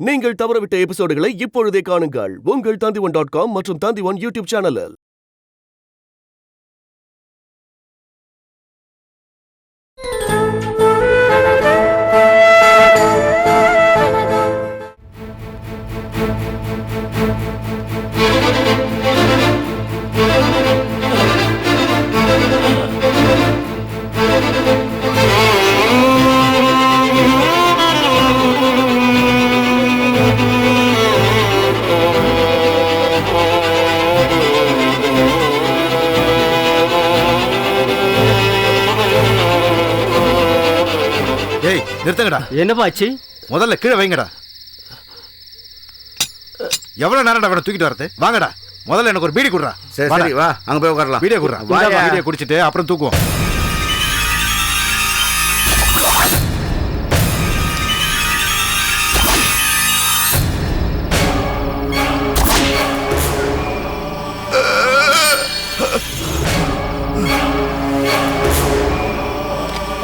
நீங்கள் தவறவிட்ட எபிசோடுகளை இப்பொழுதே காணுங்கள் உங்கள் Tandivan.com மற்றும் Tandivan யூடியூப் சேனலில். நிறுத்துங்கடா. என்னப்பா ஆச்சு? முதல்ல கீழே வைங்கடா. எவ்வளவு நேரம்டா வேணும் தூக்கிட்டு வரது? வாங்கடா. முதல்ல எனக்கு ஒரு பீடி குடுறா. சரி வா, அங்க போய் உட்காரலாம். பீடியை குடுறா. பீடியை குடிச்சிட்டு அப்புறம் தூக்குவோம்.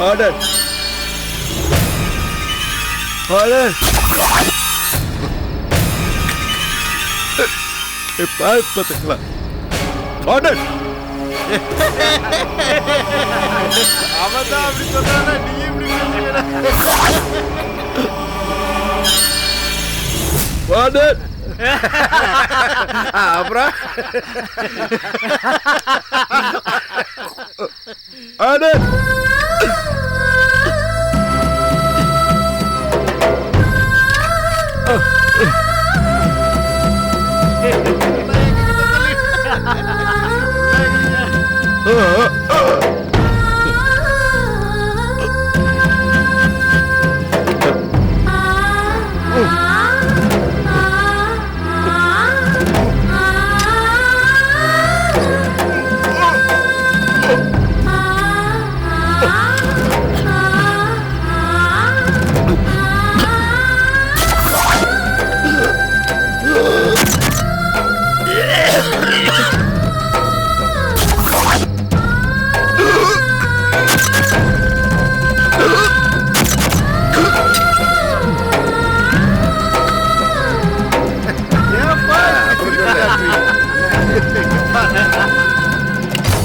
ஆர்டர் ஆர்டர் பார்த்துக்கலாம். ஆர்டர் அவன் தான் அப்படி சொன்னா நீ இப்படி ஆர்டர் அப்புறம் ஆர்டர்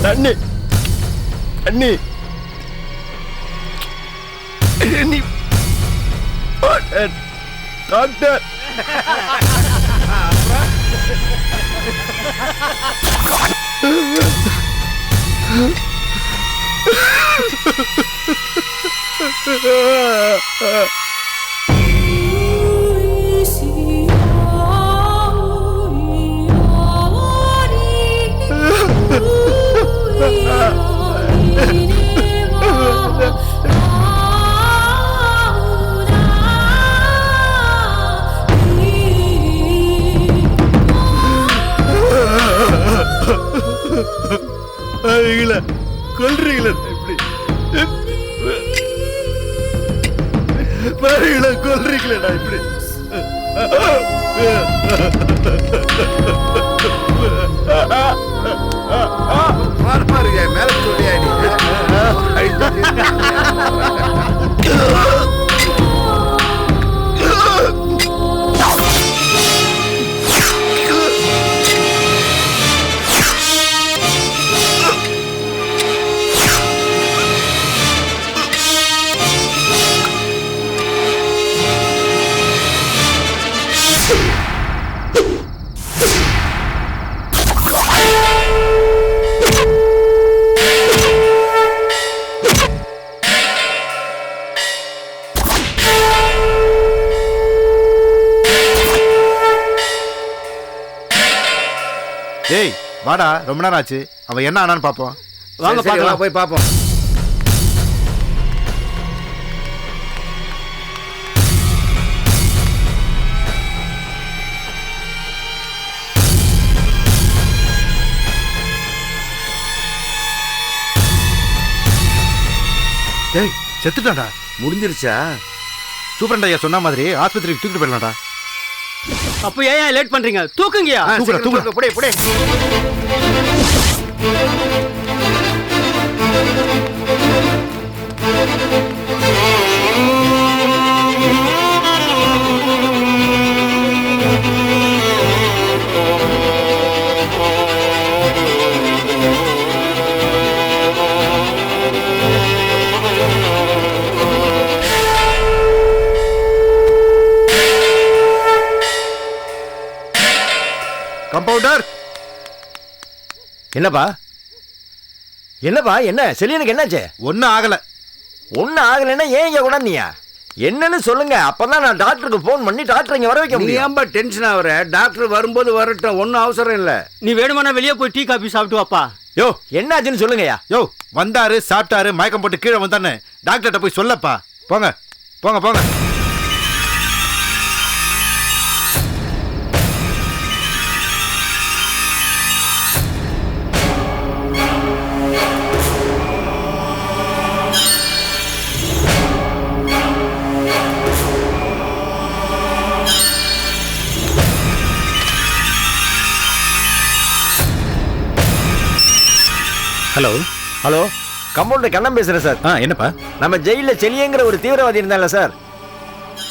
அண்ணி அண்ணி டாக்டர் கொல்றீங்களா? இப்படி கொல்றீங்களா? இப்படி பாருங்க மேல சொல்லியா ஏய் வாடா, ரொம்ப நேரம் ஆச்சு. அவன் என்ன ஆனான்னு பாப்போம். வாங்க பார்க்கலாம். போய் பாப்போம். ஏய் செத்துட்டான்டா. முடிஞ்சிருச்சா? சூப்பரண்டா ஐயா சொன்ன மாதிரி ஆஸ்பத்திரிக்கு தூக்கிட்டு போயிடலாம்டா. அப்போ ஏன் லேட் பண்றீங்க? தூக்குங்கயா. தூக்குடா. புடே புடே. பவுடர். என்னப்பா என்ன செலியனுக்கு என்னாச்சு? ஒன்னும் ஆகல. ஒன்னும் ஆகலைன்னா ஏன் இங்க கொண்டாந்தீங்க? என்னன்னு சொல்லுங்க, அப்பதான் நான் டாக்டருக்கு போன் பண்ணி டாக்டர் இங்க வர வைக்க நீ முடியும். ஏன்பா டென்ஷன் ஆகுற? டாக்டர் வரும்போது வரட்டும், ஒன்றும் அவசரம் இல்லை. நீ வேணுமானா வெளியே போய் டீ காபி சாப்பிட்டு வாப்பா. யோ என்னாச்சுன்னு சொல்லுங்கய்யா. யோ வந்தாரு, சாப்பிட்டாரு, மயக்கம் போட்டு கீழே வந்தானே டாக்டர்கிட்ட போய் சொல்லப்பா. போங்க போங்க போங்க. ஹலோ ஹலோ, கம்பவுண்டர் கண்ணன் பேசுறேன் சார். என்னப்பா? நம்ம ஜெயில செலியங்கிற ஒரு தீவிரவாதி இருந்தால சார்,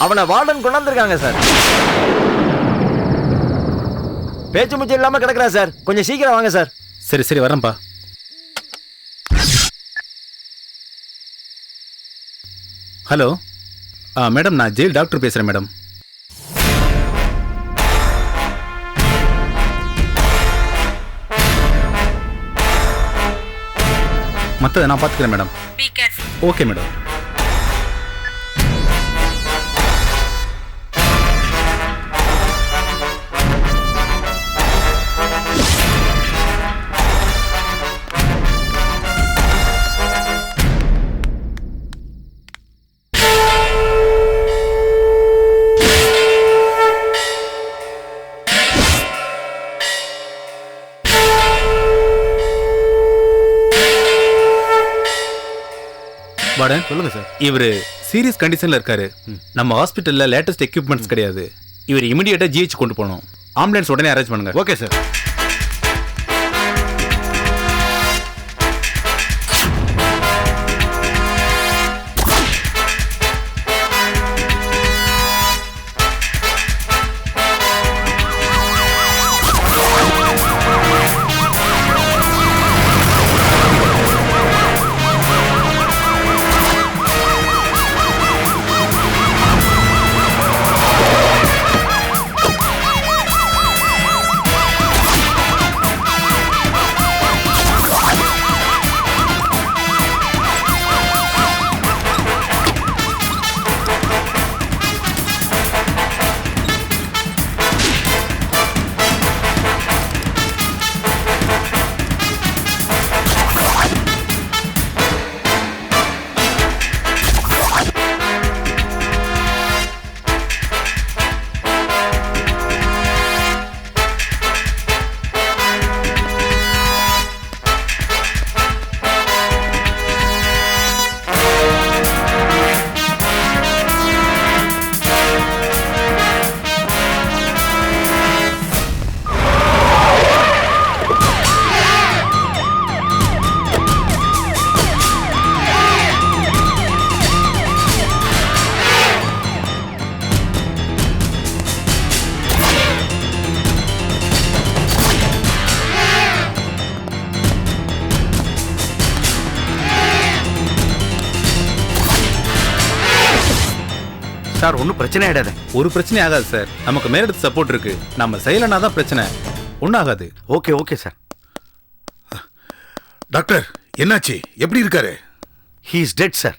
அவனை வார்டன் கொண்டாந்துருக்காங்க சார். பேச்சு முச்சு இல்லாம கிடக்குறா சார், கொஞ்சம் சீக்கிரம் வாங்க சார். சரி சரி வரேன்ப்பா. ஹலோ மேடம், நான் ஜெயில் டாக்டர் பேசுறேன் மேடம். மற்றதை நான் பார்த்துக்கிறேன் மேடம். Okay madam. வார்டன், சொல்லுங்க சார். இவரு சீரியஸ் கண்டிஷன்ல இருக்காரு. நம்ம ஹாஸ்பிட்டல்ல லேட்டஸ்ட் எக்யூப்மெண்ட்ஸ் கிடையாது. இவர் இமிடியேட்டா ஜிஹெச் கொண்டு போகணும். ஆம்புலன்ஸ் உடனே அரேஞ்ச் பண்ணுங்க. Okay sir. சார் ஒன்றும் பிரச்சனை ஆயிடாது. ஒரு பிரச்சனை ஆகாது சார். நமக்கு மேலிடத்து சப்போர்ட் இருக்கு. நம்ம செய்யலனா தான் பிரச்சனை. ஒன்றும் ஆகாது. Okay okay sir. டாக்டர் என்னாச்சு? எப்படி இருக்காரு? He is dead sir.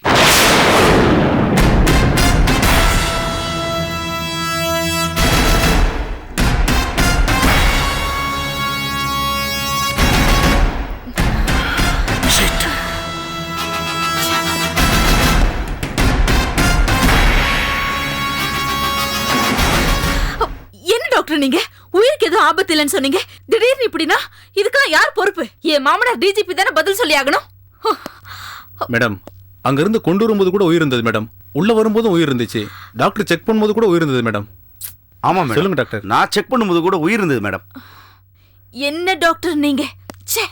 நீங்க உயிருக்கு எதுவும் ஆபத்து இல்லைன்னு சொன்னீங்க, திடீர்னு இப்படின்னா இதுக்கெல்லாம் யார் பொறுப்பு? என் மாமனார் டிஜிபி தானே பதில் சொல்லி ஆகணும். மேடம், அங்க இருந்து கொண்டு வரும்போது கூட உயிர் இருந்தது மேடம். உள்ள வரும்போதும் உயிர் இருந்துச்சு. டாக்டர் செக் பண்ணும்போது கூட உயிர் இருந்தது மேடம். ஆமா மேடம். சொல்லுங்க டாக்டர். நான் செக் பண்ணும்போது கூட உயிர் இருந்தது மேடம். என்ன டாக்டர் நீங்க? ச்சே.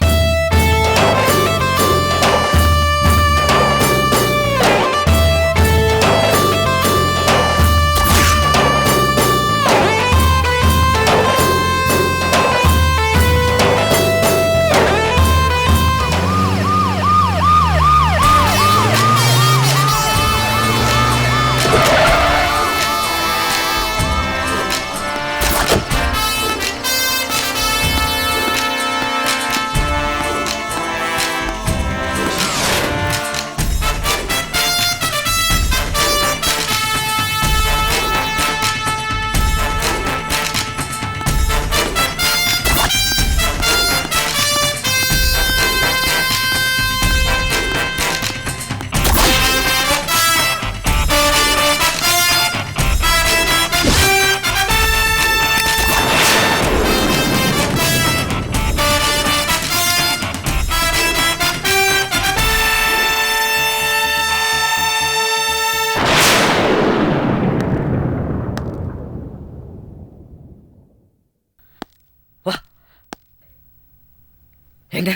என்ன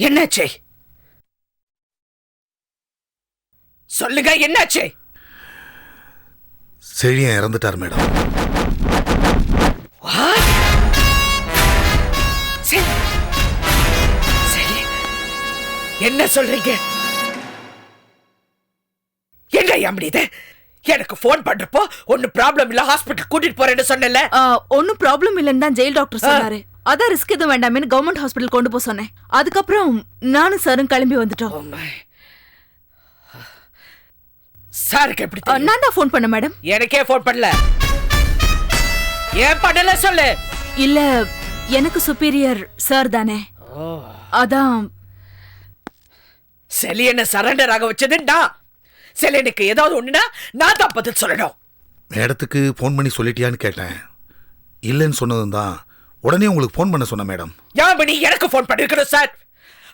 என்னாச்சு? சொல்லுங்க, என்னாச்சு? செழியன் இறந்துட்டார் மேடம். என்ன சொல்றீங்க? என்ன முடியுது? எனக்கு போன் பண்றப்போ ஒன்னும் ப்ராப்ளம் இல்ல, ஹாஸ்பிட்டல் கூட்டிட்டு போறேன்னு சொன்னல. ஒன்னும் ப்ராப்ளம் இல்லன்னு தான் ஜெயில் டாக்டர் சொன்னாரு. அதான் ரிஸ்க் எதுவும் வேண்டாமேன்னு கவர்மெண்ட் ஹாஸ்பிட்டல் கொண்டு போக சொன்னேன். அதுக்கப்புறம் நானும் சாரும் கிளம்பி வந்துட்டோம். சாருக்கு எப்படி? நான் தான் போன் பண்ண மேடம். எனக்கே போன் பண்ணல. ஏன் பண்ணல சொல்லு. இல்ல, எனக்கு சுப்பீரியர் சார் தானே, அதான். செலியனை சரண்டர் ஆக வச்சதுண்டா. செலியனுக்கு ஏதாவது ஒண்ணுனா நான் தான் பதில் சொல்லணும். மேடத்துக்கு ஃபோன் பண்ணி சொல்லிட்டியான்னு கேட்டேன். இல்லைன்னு சொன்னதும் தான் உடனே உங்களுக்கு ஃபோன் பண்ண சொன்னேன் மேடம். யாமணி எனக்கு ஃபோன் பண்ணிருக்கணும் சார்.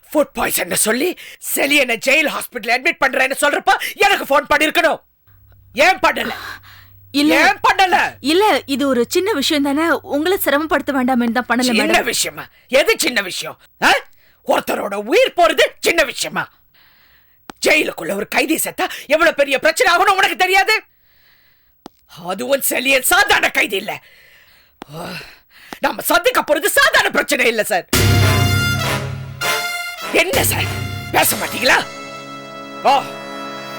ஃபுட் பாய்சன் சொல்லி செலியனை ஜெயில் ஹாஸ்பிட்டல் அட்மிட் பண்றேன்னு சொல்றப்ப எனக்கு ஃபோன் பண்ணிருக்கணும். ஏன் பண்ணல? ஏன் பண்ணல? இல்ல, இது ஒரு சின்ன விஷயம் தானே, உங்களை சிரமப்படுத்த வேண்டாமேன்னு தான் பண்ணல மேடம். சின்ன விஷயமா? எது சின்ன விஷயம்? ஒருத்தரோட உயிர் போறது சின்ன விஷயமா? ஜெயிலுக்குள்ள ஒரு கைதி செத்தா எவ்வளவு பெரிய பிரச்சனை ஆகணும் உனக்கு தெரியாது? அதுவும் செலியன் சாதாரண கைதி இல்ல. நம்ம சந்திக்க போறது சாதாரண பிரச்சனை இல்ல சார். என்ன சார் பேச மாட்டீங்களா? ஓ,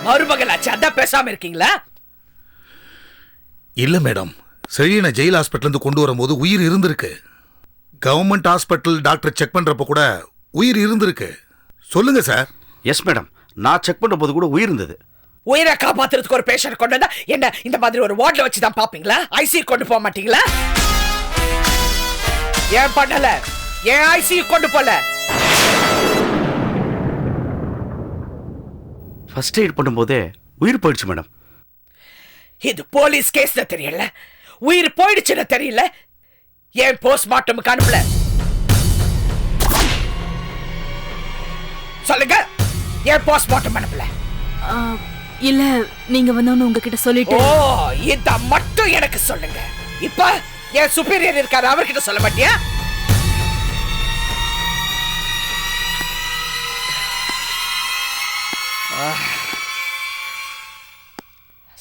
மருமகளாச்சு அதான் பேசாம இருக்கீங்களா? இல்ல மேடம், செழியனை ஜெயில் ஹாஸ்பிட்டல் இருந்து கொண்டு வரும்போது உயிர் இருந்திருக்கு. கவர்மெண்ட் ஹாஸ்பிட்டல் டாக்டர் செக் பண்றப்ப கூட உயிர் இருந்திருக்கு. சொல்லுங்க சார். எஸ் மேடம், நான் செக் பண்ணும் போது கூட உயிர் இருந்தது. உயிரை காப்பாத்துறதுக்கு ஒரு பேஷண்ட் கொண்டு வந்தா என்ன இந்த மாதிரி ஒரு வார்டுல வச்சு தான் பாப்பீங்களா? ஐசி கொண்டு போக மாட்டீங்களா? ஏன் பண்ணல? ஏன் ஐசி கொண்டு போல? ஃபர்ஸ்ட் எய்ட் பண்ணும்போதே உயிர் போயிடுச்சு மேடம். இது போலீஸ் கேஸ் தெரியல, உயிர் போயிடுச்சுன்னு தெரியல. ஏன் போஸ்ட்மார்ட்டமுக்கு அனுப்பல? சொல்லுங்க, ஏன் போஸ்ட்மார்ட்டம் அனுப்பல? இல்ல, நீங்க வந்தோன்னு உங்ககிட்ட சொல்லிட்டு. ஓ, இத மட்டும் எனக்கு சொல்லுங்க. இப்ப என் சுப்பீரியர் இருக்காரு, அவர்கிட்ட சொல்ல மாட்டியா?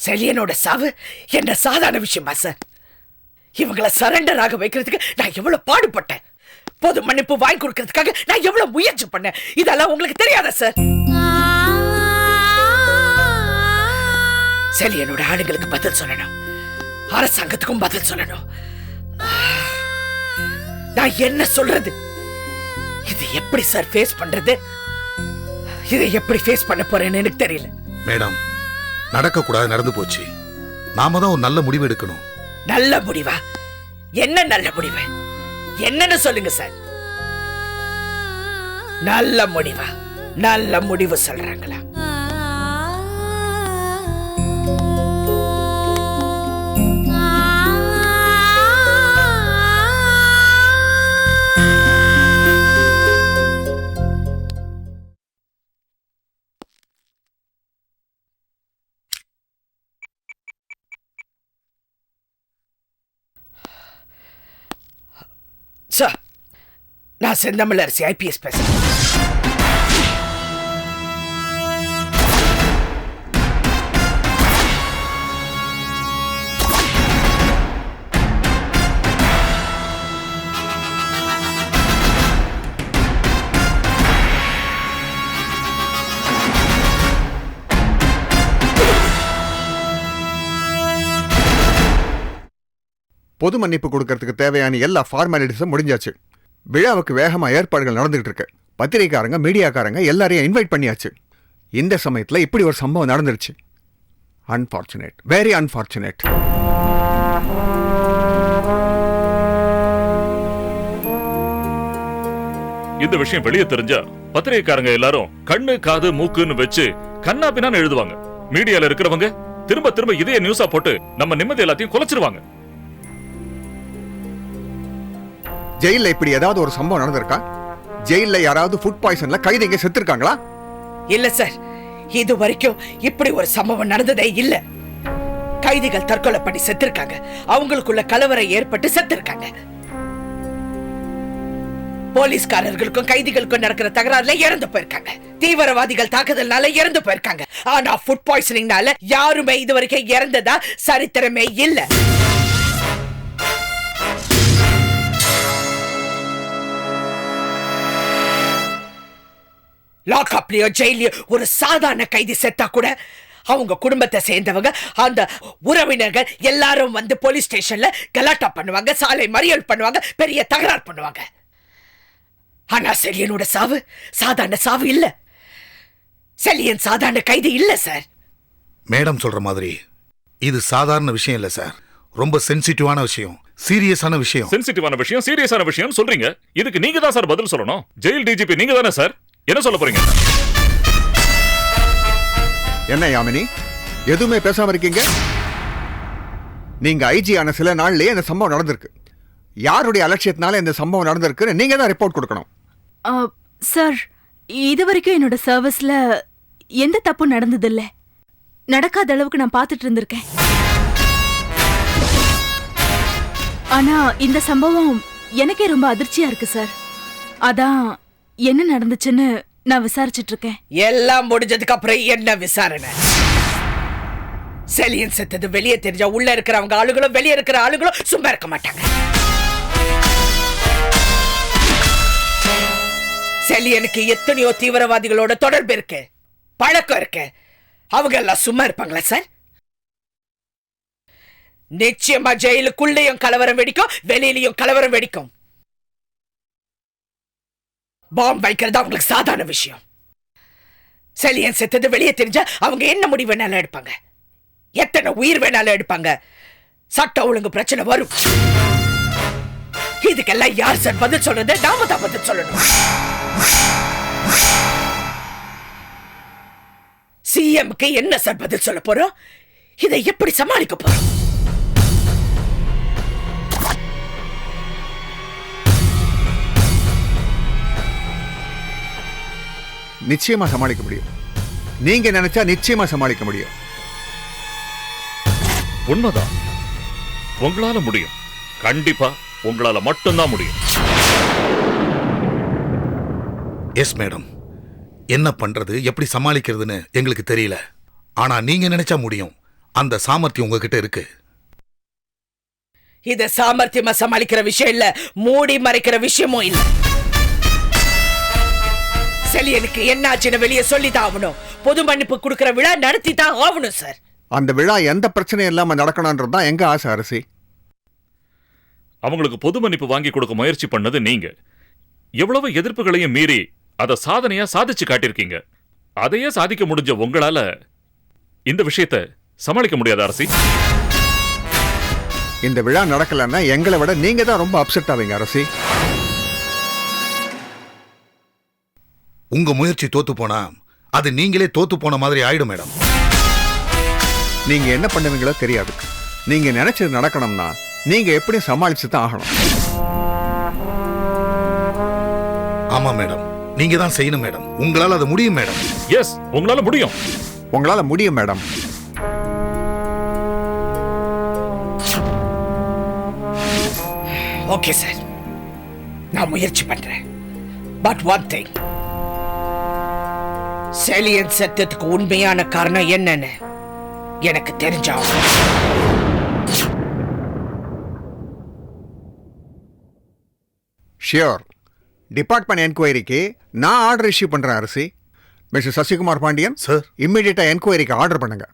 செலியனோட சாவு என்ன சாதாரண விஷயமா சார்? இவங்களை சரண்டர் ஆக வைக்கிறதுக்கு நான் எவ்வளவு பாடுபட்டேன். பொது மன்னிப்பு வாங்கி கொடுக்கறதுக்காக நான் எவ்வளவு முயற்சி பண்ணேன். இதெல்லாம் உங்களுக்கு தெரியாதா சார்? செலியனோட ஆளுங்களுக்கு பதில் சொல்லணும், அரசாங்கத்துக்கும் பதில் சொல்லணும். நான் என்ன சொல்றது? இது எப்படி சார் ஃபேஸ் பண்றது? இதை எப்படி ஃபேஸ் பண்ண போறேன்னு எனக்கு தெரியல. மேடம், நடக்கக்கூடாது, நடந்து போச்சு. நாம தான் ஒரு நல்ல முடிவு எடுக்கணும். நல்ல முடிவா? என்ன நல்ல முடிவு? என்னன்னு சொல்லுங்க சார். நல்ல முடிவா? நல்ல முடிவு சொல்றாங்களா? சார், நான் செந்தமிழரசி ஐபிஎஸ் பேசுறேன். பொது மன்னிப்பு கொடுக்கறதுக்கு தேவையான எல்லா ஃபார்மாலிட்டிஸும் முடிஞ்சாச்சு. விழாவுக்கு வேகமா ஏற்பாடுகள் நடந்துகிட்டு இருக்கு. பத்திரிகைக்காரங்க, மீடியாக்காரங்க எல்லாரையும் இன்வைட் பண்ணியாச்சு. இந்த சமயத்துல இப்படி ஒரு சம்பவம் நடந்துருச்சு. Unfortunate, very unfortunate. இந்த விஷயம் வெளியே தெரிஞ்சா பத்திரிகைக்காரங்க எல்லாரும் கண்ணு காது மூக்குன்னு வச்சு கண்ணா பின்னான்னு எழுதுவாங்க. மீடியால இருக்கிறவங்க திரும்ப திரும்ப இதே நியூஸா போட்டு நம்ம நிம்மதி எல்லாத்தையும் குலைச்சிருவாங்க. ஜெயில இப்படி ஏதாவது ஒரு சம்பவம் நடந்திருக்கா? ஜெயில யாராவது ஃபுட் பாய்சன்ல கைதிங்க செத்துருக்காங்களா? இல்ல சார், இது வரைக்கும் இப்படி ஒரு சம்பவம் நடந்ததே இல்ல. கைதிகள் தற்கொலை பண்ணி செத்துருக்காங்க, அவங்களுக்குள்ள கலவரம் ஏற்பட்டு செத்துருக்காங்க. போலீஸ்காரர்களுக்கும் கைதிகளுக்கும் நடக்கிற தகராறுல இறந்து போயிருக்காங்க. தீவிரவாதிகள் தாக்குதல்னால இறந்து போயிருக்காங்க. ஆனா ஃபுட் பாய்சனிங்னால யாருமே இதுவரைக்கும் இறந்ததா சரித்திரமே இல்ல. லாக்அப்லயோ ஜெயிலையோ ஒரு சாதாரண கைதி செத்தா கூட அவங்க குடும்பத்தை சேர்ந்தவங்க, அந்த உறவினர்கள் எல்லாரும் வந்து போலீஸ் ஸ்டேஷன்ல கலாட்டா பண்ணுவாங்க, சாலை மறியல் பண்ணுவாங்க, பெரிய தகராறு பண்ணுவாங்க. ஆனா செலியனோட சாவு சாதாரண சாவு இல்ல. செலியன் சாதாரண கைதி இல்ல சார். மேடம் சொல்ற மாதிரி இது சாதாரண விஷயம் இல்ல சார். ரொம்ப சென்சிட்டிவான விஷயம், சீரியஸான விஷயம். சென்சிட்டிவான விஷயம், சீரியஸான விஷயம் சொல்றீங்க. இதுக்கு நீங்க தான் சார் பதில் சொல்லணும். ஜெயில் டிஜிபி நீங்க தானே சார். என்ன சொல்ல போறீங்க? என்ன யாமினி, எதுவுமே பேசாம இருக்கீங்க? நீங்க ஐஜி ஆன சில நாள்லயே இந்த சம்பவம் நடந்திருக்கு. யாருடைய அலட்சியத்தினால இந்த சம்பவம் நடந்திருக்குன்னு நீங்க தான் ரிப்போர்ட் கொடுக்கணும். சார், இது வரைக்கும் என்னோட சர்வீஸ்ல எந்த தப்பும் நடந்ததில்ல. நடக்காத அளவுக்கு நான் பார்த்துட்டு இருந்திருக்கேன். ஆனா இந்த சம்பவம் எனக்கே ரொம்ப அதிர்ச்சியா இருக்கு சார். அதான் என்ன நடந்துச்சுன்னு நான் விசாரிச்சுட்டு இருக்கேன். எல்லாம் முடிஞ்சதுக்கு அப்புறம் என்ன விசாரணை? செலியன் செத்தது வெளியே தெரிஞ்சா உள்ள இருக்கிறவங்க ஆளுகளும் வெளியே இருக்கிற ஆளுகளும் சும்மா இருக்க மாட்டாங்க. செலியனுக்கு எத்தனையோ தீவிரவாதிகளோட தொடர்பு இருக்கு, பழக்கம் இருக்கு. அவங்க எல்லாம் சும்மா இருப்பாங்களா சார்? நிச்சயமா ஜெயிலுக்குள்ளேயும் கலவரம் வெடிக்கும், வெளியிலையும் கலவரம் வெடிக்கும். பாம்பு வைக்கிறது அவங்களுக்கு சாதாரண விஷயம். செலியன் செத்தது வெளியே தெரிஞ்சா அவங்க என்ன முடிவு வேணாலும் எடுப்பாங்க, எத்தனை உயிர் வேணாலும் எடுப்பாங்க. சட்ட ஒழுங்கு பிரச்சனை வரும். இதுக்கெல்லாம் யார் சார் பதில் சொல்றது? நாம தான் பதில் சொல்லணும். சிஎம்க்கு என்ன சார் பதில் சொல்ல போறோம்? இதை எப்படி சமாளிக்க போறோம்? நிச்சயமா சமாளிக்க முடியும். நீங்க நினைச்சா நிச்சயமா சமாளிக்க முடியும். உண்மைதான், உங்களால முடியும். கண்டிப்பா உங்களால மட்டும்தான் முடியும். எஸ் மேடம், என்ன பண்றது, எப்படி சமாளிக்கிறதுன்னு எங்களுக்கு தெரியல. ஆனா நீங்க நினைச்சா முடியும். அந்த சாமர்த்தியம் உங்ககிட்ட இருக்கு. இத சாமர்த்தியமா சமாளிக்கிற விஷயம் இல்ல, மூடி மறைக்கிற விஷயமும் இல்ல. செலியனுக்கு என்ன ஆச்சுன்னு வெளியே சொல்லிதான் ஆகணும். பொது மன்னிப்பு கொடுக்கிற விழா நடத்தி தான் ஆகணும் சார். அந்த விழா எந்த பிரச்சனையும் இல்லாம நடக்கணும்ன்றதுதான் எங்க ஆசை அரசி. அவங்களுக்கு பொது மன்னிப்பு வாங்கி கொடுக்க முயற்சி பண்ணது நீங்க. எவ்வளவு எதிர்ப்புகளையும் மீறி அதை சாதனையா சாதிச்சு காட்டியிருக்கீங்க. அதையே சாதிக்க முடிஞ்ச உங்களால இந்த விஷயத்தை சமாளிக்க முடியாத அரசி. இந்த விழா நடக்கலன்னா எங்களை விட நீங்க தான் ரொம்ப அப்செட் ஆவீங்க அரசி. உங்க முயற்சி தோத்து போனா அது நீங்களே தோத்து போன மாதிரி ஆயிடும் மேடம். நீங்க என்ன பண்ணுவீங்களோ தெரியாது. நீங்க நினைச்சது நடக்கணும்னா நீங்க எப்படி சமாளிச்சு தான் ஆகணும். ஆமா மேடம், நீங்க தான் செய்யணும் மேடம். உங்களால அது முடியும் மேடம். எஸ், உங்களால முடியும். உங்களால முடியும் மேடம். ஓகே சார், நான் முயற்சி பண்றேன். பட் ஒன் திங், செலியன் செத்ததுக்கு உண்மையான காரணம் என்னன்னு எனக்கு தெரிஞ்சாகும். ஷியோர். டிபார்ட்மெண்ட் என்கொயரிக்கு நான் ஆர்டர் இஷ்யூ பண்றேன் அரசி. மிஸ்டர் சசிகுமார் பாண்டியன் சார், இம்மிடியேட்டா என்கொயரிக்கு ஆர்டர் பண்ணுங்க.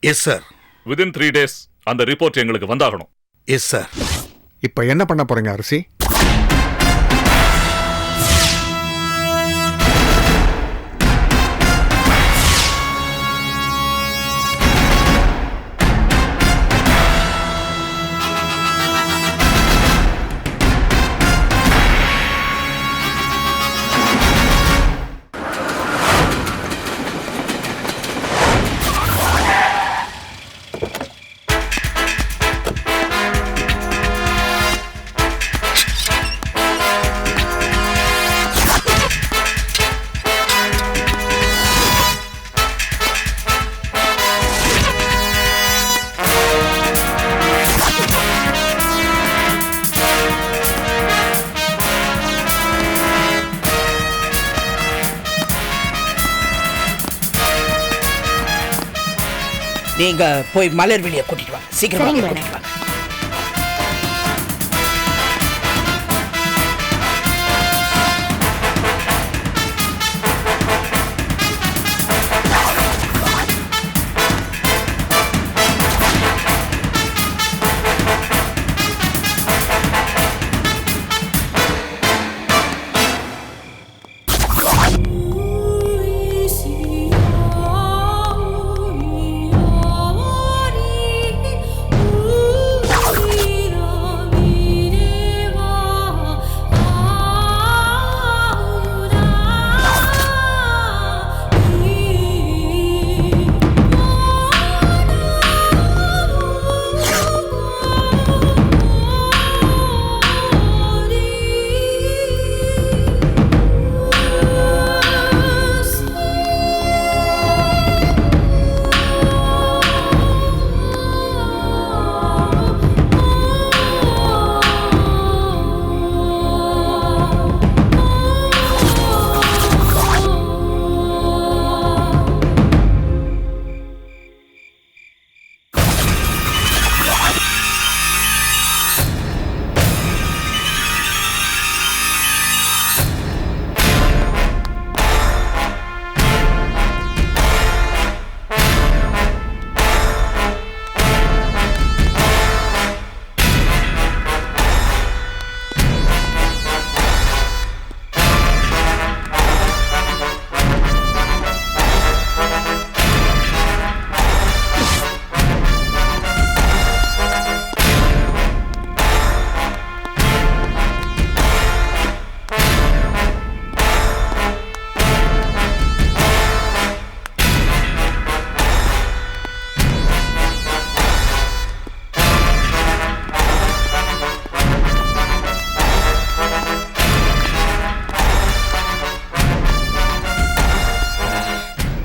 Yes sir. வித்தின் 3 days அந்த ரிப்போர்ட் எங்களுக்கு வந்தாகணும். Yes sir. இப்ப என்ன பண்ண போறீங்க அரசி? நீங்க போய் மலர் வெளியே கூட்டிட்டு வாங்க, சீக்கிரமா சரிங்க, கூட்டிட்டு வாங்க.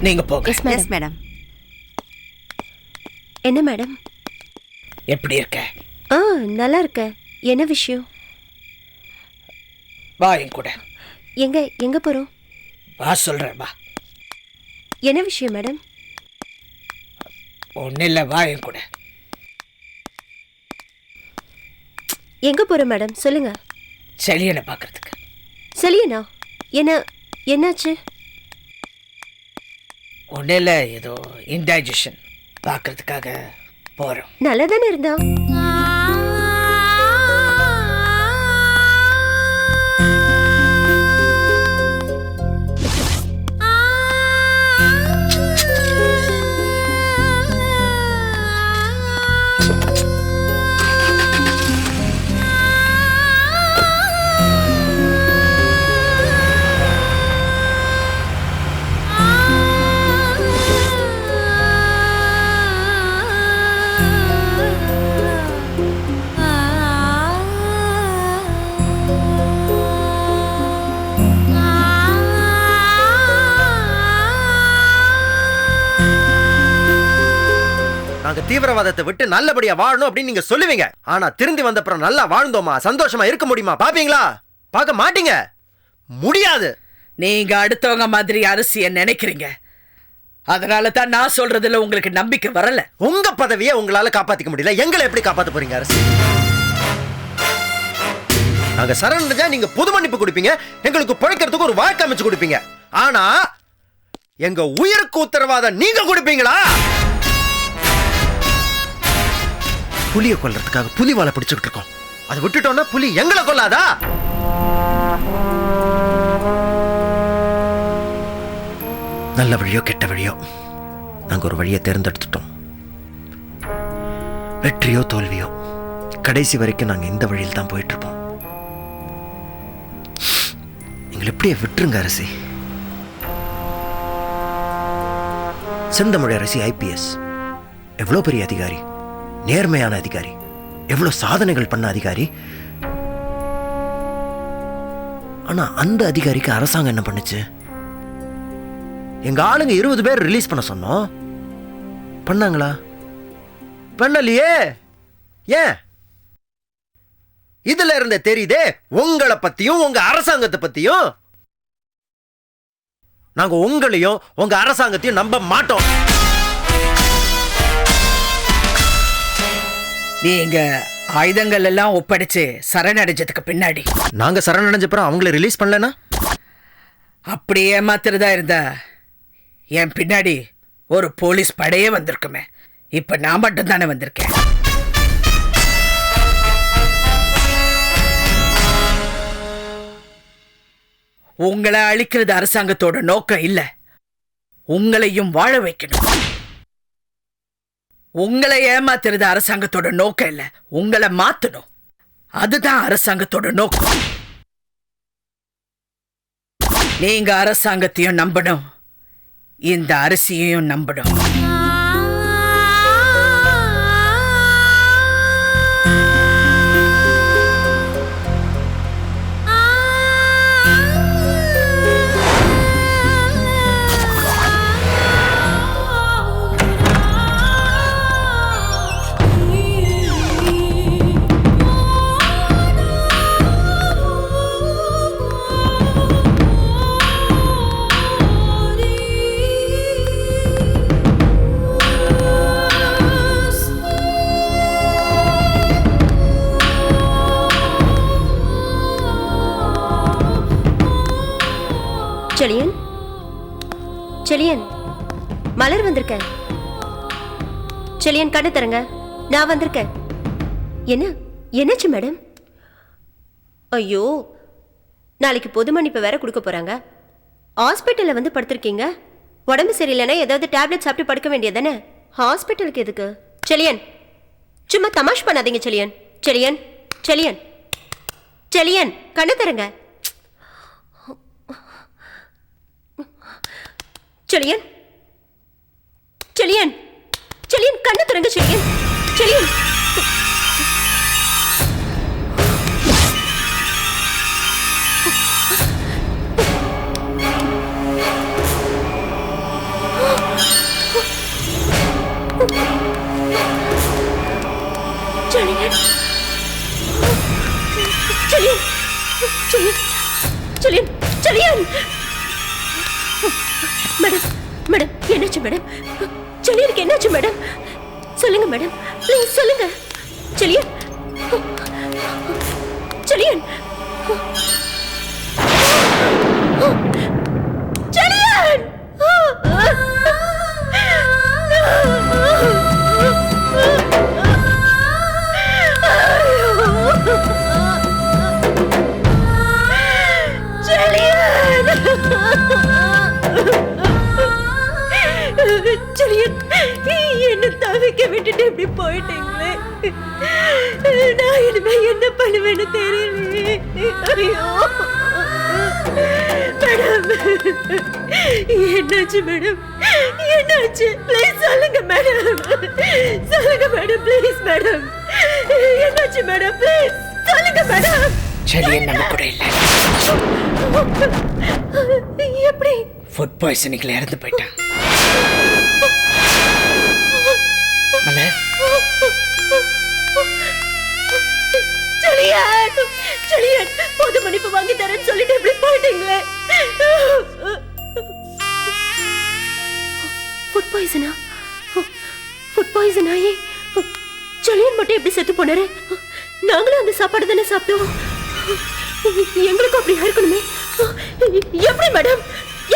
நீங்க போங்க. Yes madam. என்ன மேடம்? எப்படி இருக்க? நல்லா இருக்க. என்ன விஷயம்? வா என் கூட. எங்க போறோம்? வா சொல்றேன், வா. என்ன விஷயம் மேடம்? ஒன்னும் இல்ல, வா என் கூட. எங்க போறோம் மேடம், சொல்லுங்க. செலியனை பாக்குறதுக்கு. செலியனா? என்னாச்சு? ஒன்னும் இல்ல, ஏதோ இன்டைஜஷன் பாக்குறதுக்காக போறோம். நல்லா தானே இருந்தா? நாங்க தீவிரவாதத்தை விட்டு நல்லபடியா வாழணும் அப்படின்னு நீங்க சொல்லுவீங்க. ஆனா திருந்தி வந்த அப்புறம் நல்லா வாழ்ந்தோமா, சந்தோஷமா இருக்க முடியுமா பாப்பீங்களா? பார்க்க மாட்டீங்க. முடியாது. நீங்க அடுத்தவங்க மாதிரி அரசிய நினைக்கிறீங்க. அதனால தான் நான் சொல்றதுல உங்களுக்கு நம்பிக்கை வரல. உங்க பதவியை உங்களால காப்பாத்திக்க முடியல, எங்களை எப்படி காப்பாத்த போறீங்க அரசு? நாங்க சரணடைஞ்சா நீங்க பொது மன்னிப்பு கொடுப்பீங்க, எங்களுக்கு பிழைக்கிறதுக்கு ஒரு வாழ்க்கை அமைச்சு கொடுப்பீங்க. ஆனா எங்க உயிருக்கு உத்தரவாதம் நீங்க கொடுப்பீங்களா? புலியை கொல்றதுக்காக புலி வாழை பிடிச்சுக்கிட்டு இருக்கோம். அதை விட்டுட்டோம்னா புலி எங்களை கொல்லாதா? நல்ல வழியோ கெட்ட வழியோ நாங்க ஒரு வழியை தேர்ந்தெடுத்துட்டோம். வெற்றியோ தோல்வியோ கடைசி வரைக்கும் நாங்க இந்த வழியில் தான் போயிட்டு இருப்போம். எங்களை எப்படியே விட்டுருங்க அரசி. செந்தமிழ் அரசி IPS எவ்வளவு பெரிய அதிகாரி, நேர்மையான அதிகாரி, எவ்வளவு சாதனைகள் பண்ண அதிகாரி. ஆனா அந்த அதிகாரிக்கு அரசாங்கம் என்ன பண்ணுச்சு? எங்க ஆளுங்க 20 பேர் ரிலீஸ் பண்ண சொன்னோம், பண்ணாங்களா? பண்ணலையே. ஏன்? இதுல இருந்தே தெரியுதே உங்களை பத்தியும் உங்க அரசாங்கத்தை பத்தியும். நாங்க உங்களையும் உங்க அரசாங்கத்தையும் நம்ப மாட்டோம். நீங்க ஆயுதங்கள் எல்லாம் ஒப்படைச்சு சரணடைஞ்சதுக்கு பின்னாடி நாங்க சரணடைஞ்சப்புறம் அவங்கள ரிலீஸ் பண்ணலனா அப்படியே ஏமாத்துறதா இருந்தா என் பின்னாடி ஒரு போலீஸ் படையே வந்திருக்குமே. இப்ப நான் மட்டும் தானே வந்திருக்கேன். உங்களை அழிக்கிறது அரசாங்கத்தோட நோக்கம் இல்ல, உங்களையும் வாழ வைக்கணும். உங்களை ஏமாத்துறது அரசாங்கத்தோட நோக்கம் இல்ல, உங்களை மாத்தணும். அதுதான் அரசாங்கத்தோட நோக்கம். நீங்க அரசாங்கத்தையும் நம்பணும், இந்த அரிசியையும் நம்பணும். செலியன், செலியன், மலர் வந்திருக்கேன். செலியன் கண்ணு தரங்க, நான் வந்திருக்கேன். என்னாச்சு மேடம்? ஐயோ, நாளைக்கு பொது மன்னிப்பு வேற கொடுக்க போறாங்க. ஹாஸ்பிட்டல்ல வந்து படுத்திருக்கீங்க. உடம்பு சரியில்லைன்னா ஏதாவது டேப்லெட் சாப்பிட்டு படுக்க வேண்டியதானே. ஹாஸ்பிட்டலுக்கு எதுக்கு? செலியன், சும்மா தமாஷ் பண்ணாதீங்க செலியன். செலியன், செலியன், செலியன், கண்ணு தரங்க. செலியன், செலியன், செலியன், கண்ணு திறங்க செலியன். செலியன், செலியன், செலியன், செலியன், செலியன், செலியன். மேடம், மேடம், என்னாச்சு மேடம்? செலியனுக்கு என்னாச்சு மேடம்? சொல்லுங்க மேடம், ப்ளீஸ் சொல்லுங்க. செலியன், செலியன், செலியன். செலியன், என்ன தவிக்க விட்டுட்டு இப்படி போயிட்டீங்களே. நான் இனிமே என்ன பண்ணுவேன்னு தெரியலையே. ஐயோ மேடம், என்னாச்சு மேடம்? என்னாச்சு? ப்ளீஸ் சொல்லுங்க மேடம். சொல்லுங்க மேடம், ப்ளீஸ் மேடம். என்னாச்சு மேடம்? ப்ளீஸ் சொல்லுங்க மேடம். செலியன் நம்ம கூட இல்ல. எப்படி? ஃபுட் பாய்சனிங்ல இறந்து போயிட்டான். செலியன், செலியன், பொது மன்னிப்பு வாங்கி தரேன்னு சொல்லிட்டு எப்படி போயிட்டீங்களே. ஃபுட் பாய்சனா? ஃபுட் பாய்சன் ஆகி செலியன் மட்டும் எப்படி செத்து போனாரு? நாங்களும் அந்த சாப்பாடு தானே சாப்பிட்டோம். எங்களுக்கும் அப்படி இருக்கணுமே. எப்படி மேடம்?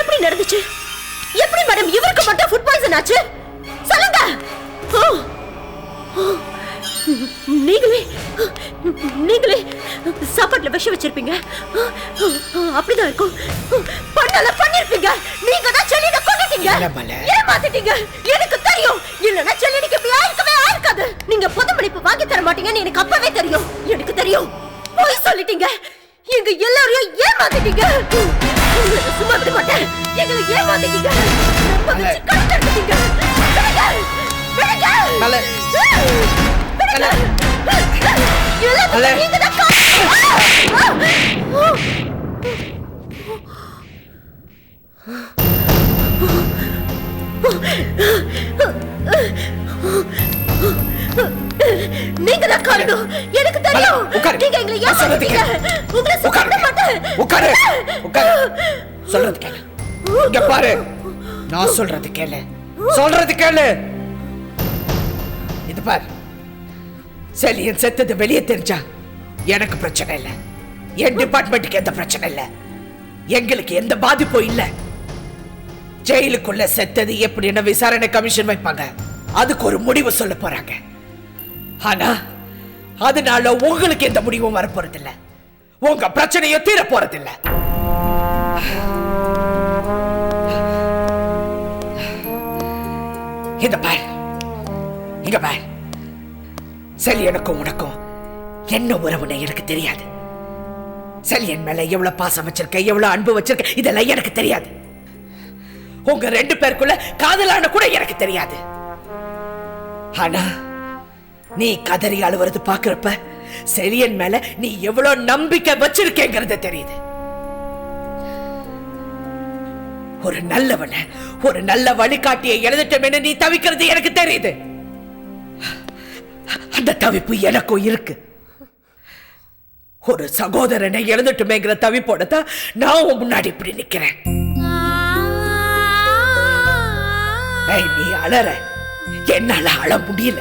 எப்படி நடந்துச்சு? எப்படி மேடம் இவருக்கு மட்டும் ஃபுட் பாய்சன் ஆச்சு? சொல்லுங்க. நீங்களே சாப்பாட்டுல விஷம் வச்சிருப்பீங்க. அப்படிதான் இருக்கும். பண்ணிருப்பீங்க. நீங்க தான் செலியனை கொன்னுட்டீங்க. ஏமாத்திட்டீங்க. எனக்கு தெரியும். இல்லன்னா செலியனுக்கு இப்படி ஆயிருக்காது. நீங்க பொது மன்னிப்பு வாங்கி தர மாட்டீங்கன்னு எனக்கு அப்பவே தெரியும். எனக்கு தெரியும். போய் சொல்லிட்டீங்க. எங்க எல்லாரையும் ஏமாத்திட்டீங்க. சும்மா விட மாட்டேன். எங்களை ஏமாத்திட்டீங்க. கட்டடிச்சிட்டீங்க. நீங்க தான் காரணம். எனக்கு தெரியும். நீங்க எங்களை ஏமாத்திட்டீங்க. உங்களை சும்மா மாட்டேன். உட்காரு, உட்காரு. சொல்றது கேளு. இங்க பாரு, நான் சொல்றது கேளு. சொல்றது கேளு. இது பாரு, செலியன் செத்தது வெளியே தெரிஞ்சா எனக்கு பிரச்சனை இல்லை, என் டிபார்ட்மெண்ட்டுக்கு எந்த பிரச்சனை இல்லை, எங்களுக்கு எந்த பாதிப்பும் இல்லை. ஜெயிலுக்குள்ள செத்தது எப்படின்னு விசாரணை கமிஷன் வைப்பாங்க, அதுக்கு ஒரு முடிவு சொல்ல போறாங்க. ஆனா அதனால உங்களுக்கு எந்த முடிவும் வரப்போறதில்ல, உங்க பிரச்சனையும் தீர போறதில்ல. இந்த பார், இங்க பார், செலியனுக்கும் உனக்கும் என்ன உறவுன்னு எனக்கு தெரியாது. செலியன் மேல எவ்வளவு பாசம் வச்சிருக்க, எவ்வளவு அன்பு வச்சிருக்க, இதெல்லாம் எனக்கு தெரியாது. உங்க 2 பேருக்குள்ள காதலான கூட எனக்கு தெரியாது. ஆனா நீ கதறி அழுவுறது பாக்குறப்ப செலியன் மேல நீ எவ்வளவு நம்பிக்கை வச்சிருக்கேங்கிறது தெரியுது. ஒரு நல்லவன, ஒரு நல்ல வழிகாட்டியை எழுதிட்டோம் நீ தவிக்கிறது எனக்கு தெரியுது. அந்த தவிப்பு எனக்கும் இருக்கு. ஒரு சகோதரனை எழுந்துட்டுமேங்கிற தவிப்போட தான் நான் முன்னாடி இப்படி நிக்கிறேன். நீ அழற, என்னால அழ முடியல.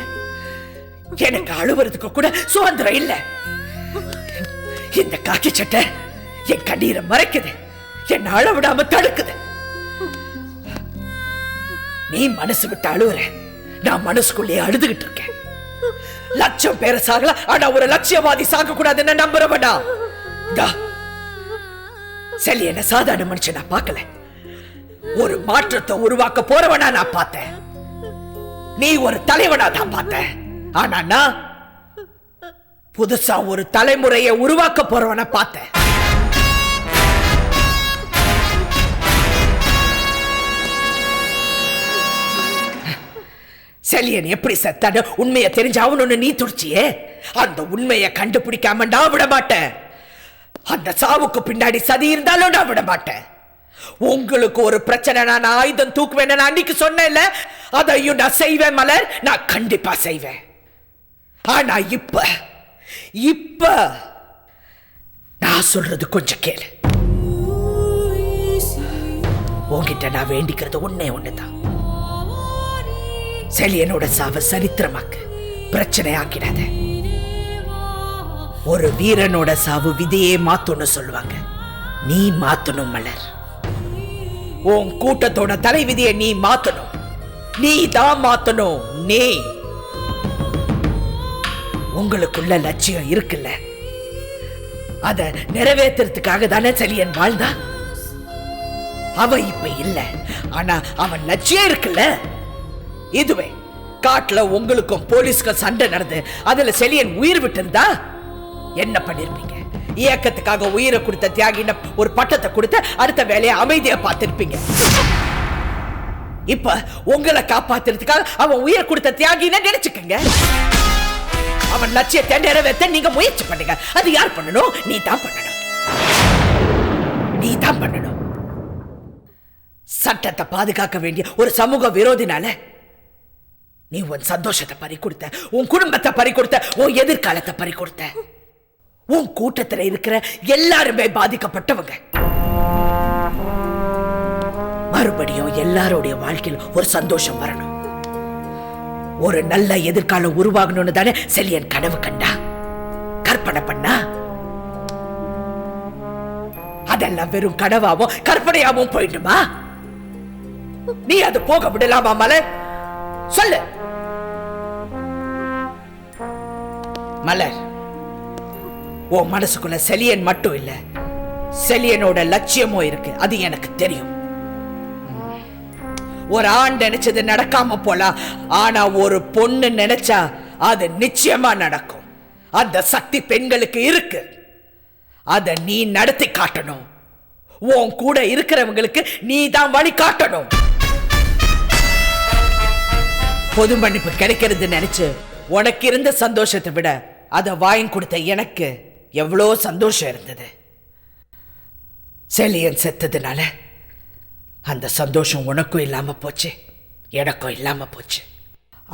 எனக்கு அழுவுறதுக்கு கூட சுதந்திரம் இல்ல. இந்த காக்கி சட்டை என் கண்ணீரை மறைக்குது, என்ன அழ விடாம தடுக்குது. நீ மனசு விட்டு அழுவுற, நான் மனசுக்குள்ளே அழுதுகிட்டு இருக்கேன். லட்சம் பேரை சாகல, ஆனா ஒரு லட்சியவாதி சாக கூடாதுன்னு நம்புறவனா? செலியனை சாதாரண மனுஷன் நான் பார்க்கல, ஒரு மாற்றத்தை உருவாக்க போறவனா நான் பார்த்தேன். நீ ஒரு தலைவனா தான் பார்த்த, ஆனா நான் புதுசா ஒரு தலைமுறையை உருவாக்க போறவன பார்த்தேன். செலியன் எப்படி செத்தான உண்மையை தெரிஞ்சாவணும்னு நீ துடிச்சியே, அந்த உண்மையை கண்டுபிடிக்காம நான் விட மாட்டேன். அந்த சாவுக்கு பின்னாடி சதி இருந்தாலும் நான் விட மாட்டேன். உங்களுக்கு ஒரு பிரச்சனை, நான் ஆயுதம் தூக்குவேன் நான் அன்னைக்கு சொன்னேன்ல, அதையும் நான் செய்வேன் மலர், நான் கண்டிப்பா செய்வேன். ஆனா இப்ப நான் சொல்றது கொஞ்சம் கேளு. உன்கிட்ட நான் வேண்டிக்கிறது ஒண்ணுதான், செலியனோட சாவ சரித்திரமாக்கு, பிரச்சனை ஆக்கிடாத. ஒரு வீரனோட சாவு விதியே மாத்தணும்னு சொல்லுவாங்க, நீ மாத்தணும் மலர். உன் கூட்டத்தோட தலைவிதியை நீ மாத்தணும், நீ தான் மாத்தணும். நீ உங்களுக்குள்ள லட்சியம் இருக்குல்ல, அத நிறைவேற்றுறதுக்காக தானே செலியன் வாழ்ந்தா. அவன் இப்ப இல்ல, ஆனா அவன் லட்சியம் இருக்குல்ல. இதுவே காட்டுல உங்களுக்கும் போலீஸ்க்கு சண்டை நடந்து அதுல செலியன் உயிர் விட்டு இருந்தா என்ன பண்ணிருப்பீங்க? இயக்கத்துக்காக உயிரை கொடுத்த தியாகின ஒரு பட்டத்தை கொடுத்து அடுத்த வேலையை அமைதியா பார்த்திருப்பீங்க. இப்ப உங்களை காப்பாத்துறதுக்காக அவன் உயிர் கொடுத்த தியாகின நினைச்சுக்கங்க. அவன் லட்சியத்தை நிறைவேற்ற நீங்க முயற்சி பண்ணுங்க. அது யார் பண்ணணும்? நீ தான் பண்ணணும், நீ தான் பண்ணணும். சட்டத்தை பாதுகாக்க வேண்டிய ஒரு சமூக விரோதினால நீ உன் சந்தோஷத்தை பறி கொடுத்த, உன் குடும்பத்தை பறி கொடுத்த, உன் எதிர்காலத்தை பறி கொடுத்த. உன் கூட்டத்தில் இருக்கிற எல்லாருமே பாதிக்கப்பட்டவங்க. மறுபடியும் எல்லாருடைய வாழ்க்கையில் ஒரு சந்தோஷம் வரணும், ஒரு நல்ல எதிர்காலம் உருவாகணும்னு தானே செலியன் கனவு கண்டா, கற்பனை பண்ணா. அதெல்லாம் வெறும் கனவாவும் கற்பனையாவும் போயிடுமா? நீ அது போக விடலாமா மலர்? சொல்லு மலர். உன் மனசுக்குள்ள செலியன் மட்டும் இல்ல, செலியனோட லட்சியமும் இருக்கு, அது எனக்கு தெரியும். ஒரு ஆண் நினைச்சது நடக்காம போலாம், ஆனா ஒரு பொண்ணு நினைச்சா அது நிச்சயமா நடக்கும். அந்த சக்தி பெண்களுக்கு இருக்கு, அத நீ நடத்தி காட்டணும். உன் கூட இருக்கிறவங்களுக்கு நீ தான் வழி காட்டணும். பொது மன்னிப்பு கிடைக்கிறது நினைச்சு உனக்கு இருந்த சந்தோஷத்தை விட அதை வாங்கி கொடுத்த எனக்கு எவ்வளோ சந்தோஷம் இருந்தது. செலியன் செத்ததுனால அந்த சந்தோஷம் உனக்கும் இல்லாம போச்சு, எனக்கும் இல்லாம போச்சு.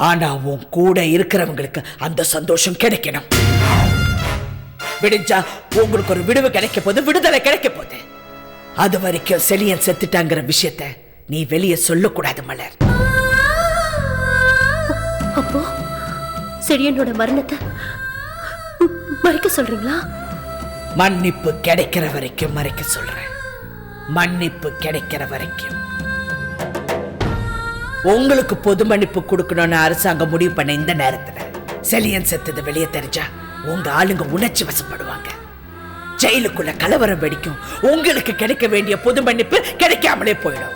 ஆனா உன் கூட இருக்கிறவங்களுக்கு அந்த சந்தோஷம் கிடைக்கணும். விடிஞ்சா உங்களுக்கு ஒரு விடுவு கிடைக்க போது, விடுதலை கிடைக்க போகுது. அது வரைக்கும் செலியன் செத்துட்டாங்கிற விஷயத்த நீ வெளியே சொல்லக்கூடாது மலர். அப்போ செலியனோட மரணத்தை மறைக்க சொல்றீங்களா? மன்னிப்பு கிடைக்கிற வரைக்கும் மறைக்க சொல்றேன். மன்னிப்பு கிடைக்கிற வரைக்கும். உங்களுக்கு பொது மன்னிப்பு கொடுக்கணும்னு அரசாங்கம் முடிவு பண்ண இந்த நேரத்துல செலியன் செத்தது வெளியே தெரிஞ்சா உங்க ஆளுங்க உணர்ச்சி வசப்படுவாங்க. ஜெயிலுக்குள்ள கலவரம் வெடிக்கும். உங்களுக்கு கிடைக்க வேண்டிய பொது மன்னிப்பு கிடைக்காமலே போயிடும்.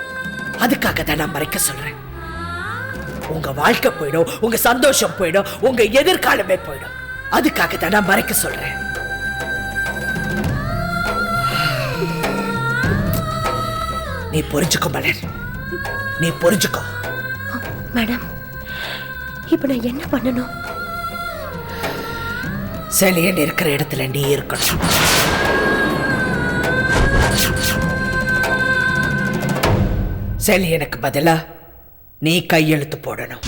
அதுக்காக தான் நான் மறைக்க சொல்றேன். உங்க வாழ்க்கை போயிடும், உங்க சந்தோஷம் போயிடும், உங்க எதிர்காலமே போயிடும். அதுக்காக தான் நான் மறைக்க சொல்றேன். நீ புரிஞ்சுக்கோ மலர், நீ புரிஞ்சுக்கோ. மேடம், இப்ப நான் என்ன பண்ணணும்? செலியன் இருக்கிற இடத்துல நீ இருக்கணும். செலியனுக்கு பதிலா நீ கையெழுத்து போடணும்.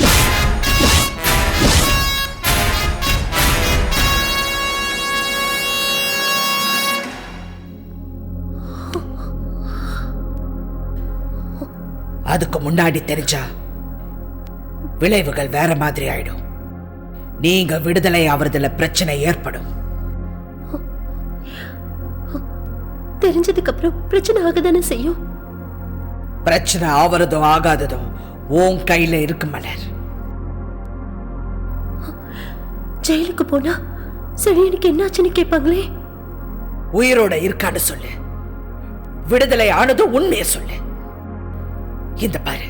அதுக்கு முன்னாடி தெரிஞ்சா விளைவுகள் வேற மாதிரி ஆயிடும். நீங்க விடுதலை ஆவறதுல பிரச்சனை ஏற்படும். தெரிஞ்சதுக்கு அப்புறம் பிரச்சனை ஆகதானே செய்யும். பிரச்சனை ஆவறதோ ஆகாததோ உன் கையில இருக்கு மலர். ஜெயிலுக்கு போனா செலியனுக்கு என்னாச்சுன்னு கேட்பாங்களே. உயிரோட இருக்கான்னு சொல்லு. விடுதலை ஆனதும் உண்மையை சொல்லு. இந்த பாரு,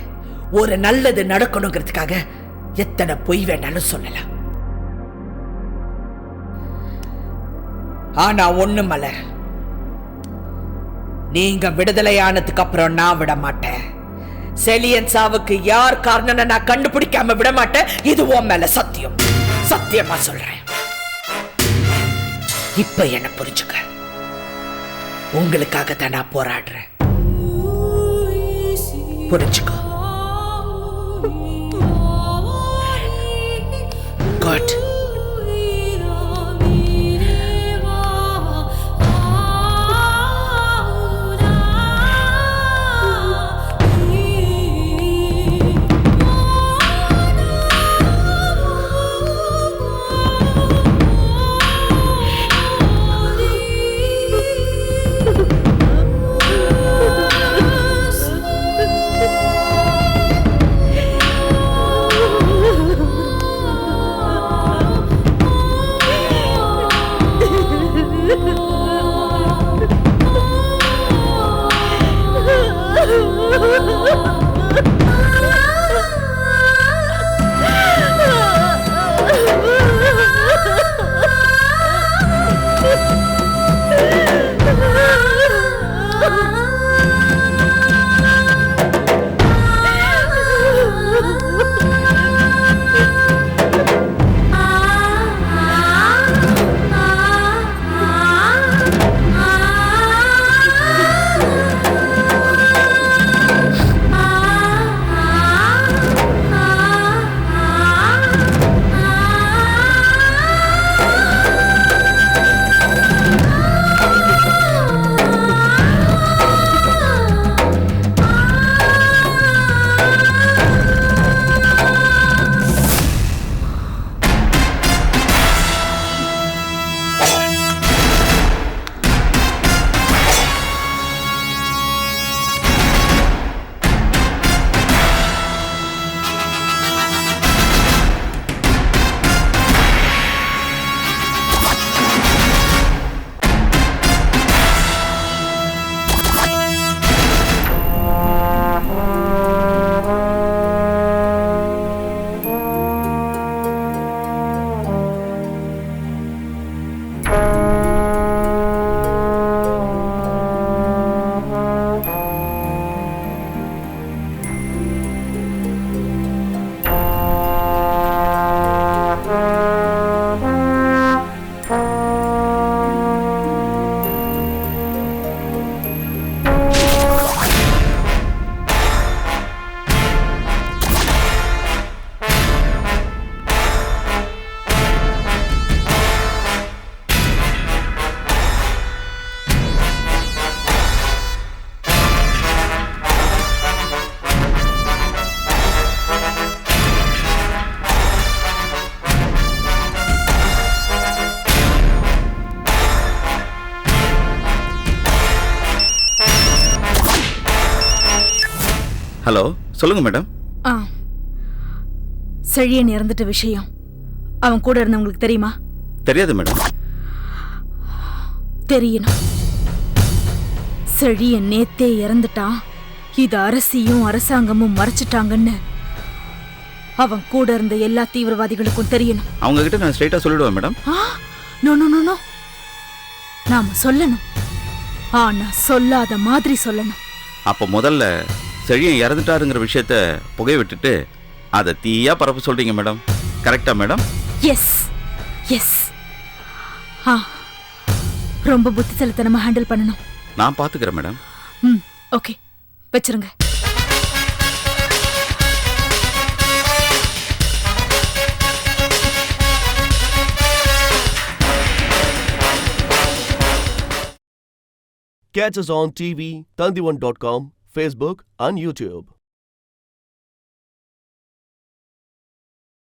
ஒரு நல்லது நடக்கணுங்கிறதுக்காக எத்தனை பொய் வேணாலும் சொல்லலாம். ஆனா ஒண்ணு மலர், நீங்க விடுதலை ஆனதுக்கு அப்புறம் நான் விட மாட்டேன். செலியன் சாவுக்கு யார் காரணம் நான் கண்டுபிடிக்காம விட மாட்டேன். இது உன் மேல சத்தியம். சத்தியமா சொல்றேன். இப்ப என்ன புரிஞ்சுக்க. உங்களுக்காக தான் நான் போராடுறேன். புரிஞ்சுக்கோ. God. ஹலோ சொல்லுங்க மேடம். ஆ செழியன் இறந்துட்ட விஷயம் அவன் கூட இருந்தவங்களுக்கு தெரியுமா? தெரியாது மேடம். தெரியணும். செழியன் நேத்தே இறந்துட்டான், இது அரசியும் அரசாங்கமும் மறைச்சிட்டாங்கன்னு அவன் கூட இருந்த எல்லா தீவிரவாதிகளுக்கும் தெரியணும். அவங்க கிட்ட நான் ஸ்ட்ரைட்டா சொல்லிடுவேன் madam. No no no no, நாம சொல்லணும், ஆனா சொல்லாத மாதிரி சொல்லணும். அப்போ முதல்ல செழியன் இறந்துட்டாருங்கிற விஷயத்த புகை விட்டுட்டு அதை தீயா பரப்ப சொல்றீங்க மேடம். கரெக்டா மேடம்? S S. ரொம்ப புத்திசாலித்தனமா ஹேண்டில் பண்ணணும். நான் பாத்துக்கிறேன் மேடம். ஓகே, வச்சிருங்க. Catch us on TV, Tandivan.com, Facebook and YouTube.